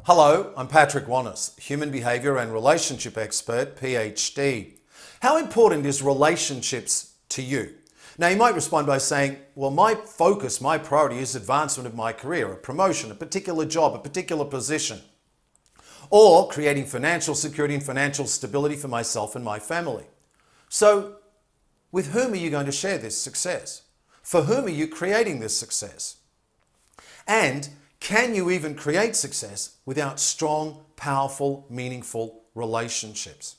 Hello, I'm Patrick Wanis, human behaviour and relationship expert, PhD. How important is relationships to you? Now you might respond by saying, well, my focus, my priority is advancement of my career, a promotion, a particular job, a particular position, or creating financial security and financial stability for myself and my family. So with whom are you going to share this success? For whom are you creating this success? And can you even create success without strong, powerful, meaningful relationships?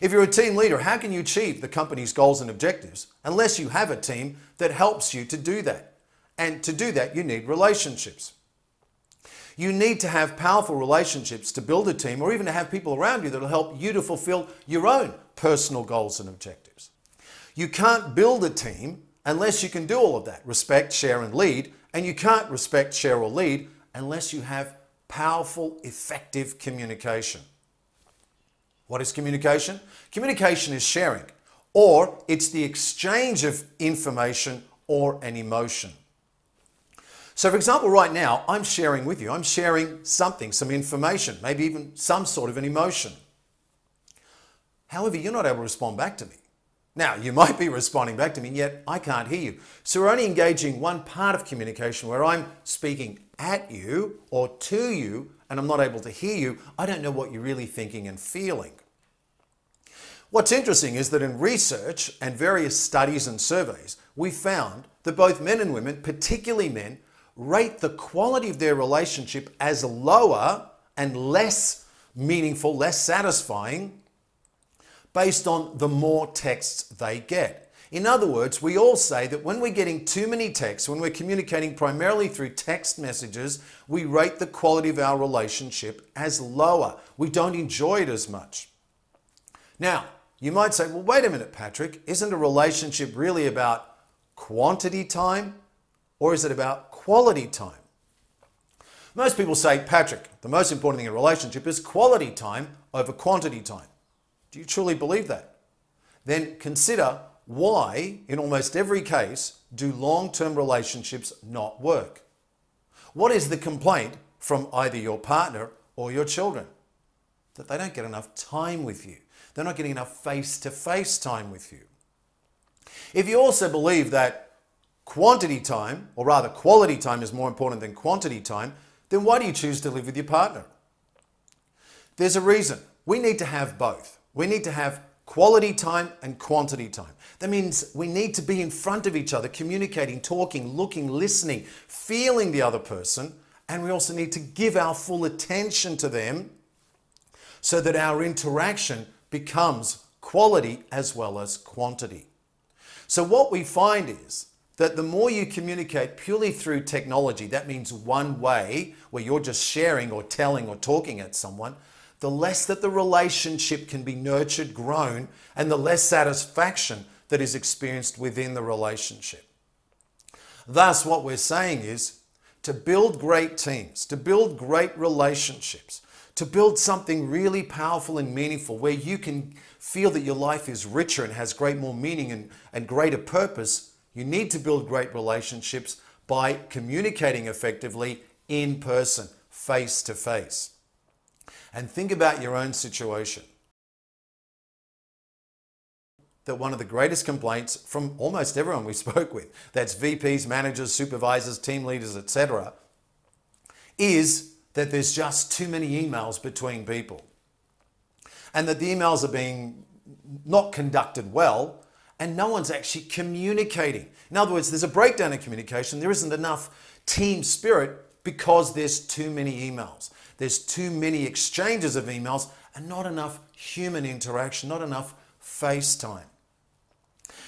If you're a team leader, how can you achieve the company's goals and objectives unless you have a team that helps you to do that? And to do that, you need relationships. You need to have powerful relationships to build a team, or even to have people around you that will help you to fulfill your own personal goals and objectives. You can't build a team unless you can do all of that: respect, share, and lead. And you can't respect, share, or lead unless you have powerful, effective communication. What is communication? Communication is sharing, or it's the exchange of information or an emotion. So for example, right now, I'm sharing with you. I'm sharing something, some information, maybe even some sort of an emotion. However, you're not able to respond back to me. Now, you might be responding back to me, yet I can't hear you. So we're only engaging one part of communication where I'm speaking at you or to you, and I'm not able to hear you. I don't know what you're really thinking and feeling. What's interesting is that in research and various studies and surveys, we found that both men and women, particularly men, rate the quality of their relationship as lower and less meaningful, less satisfying, based on the more texts they get. In other words, we all say that when we're getting too many texts, when we're communicating primarily through text messages, we rate the quality of our relationship as lower. We don't enjoy it as much. Now, you might say, well, wait a minute, Patrick, isn't a relationship really about quantity time, or is it about quality time? Most people say, Patrick, the most important thing in a relationship is quality time over quantity time. Do you truly believe that? Then consider why, in almost every case, do long-term relationships not work? What is the complaint from either your partner or your children? That they don't get enough time with you. They're not getting enough face-to-face time with you. If you also believe that quantity time, or rather quality time, is more important than quantity time, then why do you choose to live with your partner? There's a reason. We need to have both. We need to have quality time and quantity time. That means we need to be in front of each other, communicating, talking, looking, listening, feeling the other person, and we also need to give our full attention to them so that our interaction becomes quality as well as quantity. So what we find is that the more you communicate purely through technology, that means one way, where you're just sharing or telling or talking at someone, the less that the relationship can be nurtured, grown, and the less satisfaction that is experienced within the relationship. Thus, what we're saying is to build great teams, to build great relationships, to build something really powerful and meaningful where you can feel that your life is richer and has great more meaning and greater purpose, you need to build great relationships by communicating effectively in person, face to face. And think about your own situation. That one of the greatest complaints from almost everyone we spoke with, that's VPs, managers, supervisors, team leaders, etc., is that there's just too many emails between people. And that the emails are being not conducted well, and no one's actually communicating. In other words, there's a breakdown in communication. There isn't enough team spirit because there's too many emails. There's too many exchanges of emails and not enough human interaction, not enough face time.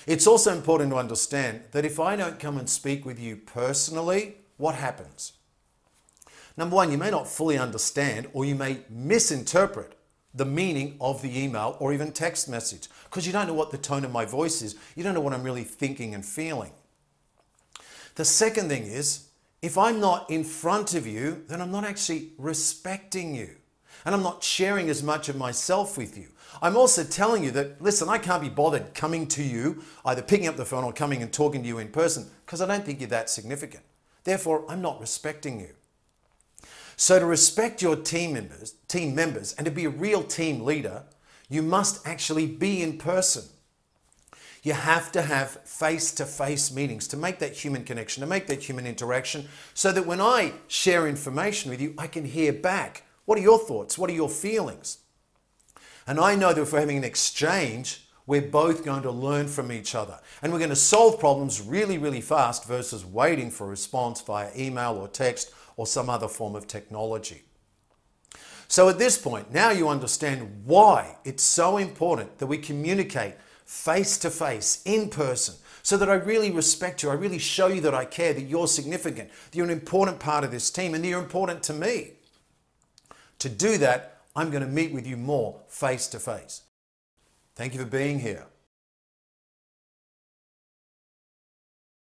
It's also important to understand that if I don't come and speak with you personally, what happens? Number one, you may not fully understand, or you may misinterpret the meaning of the email or even text message because you don't know what the tone of my voice is. You don't know what I'm really thinking and feeling. The second thing is, if I'm not in front of you, then I'm not actually respecting you. And I'm not sharing as much of myself with you. I'm also telling you that, listen, I can't be bothered coming to you, either picking up the phone or coming and talking to you in person, because I don't think you're that significant. Therefore, I'm not respecting you. So to respect your team members and to be a real team leader, you must actually be in person. You have to have face-to-face meetings to make that human connection, to make that human interaction, so that when I share information with you, I can hear back. What are your thoughts? What are your feelings? And I know that if we're having an exchange, we're both going to learn from each other. And we're going to solve problems really, really fast versus waiting for a response via email or text or some other form of technology. So at this point, now you understand why it's so important that we communicate face-to-face, in person, so that I really respect you, I really show you that I care, that you're significant, that you're an important part of this team, and that you're important to me. To do that, I'm going to meet with you more face-to-face. Thank you for being here.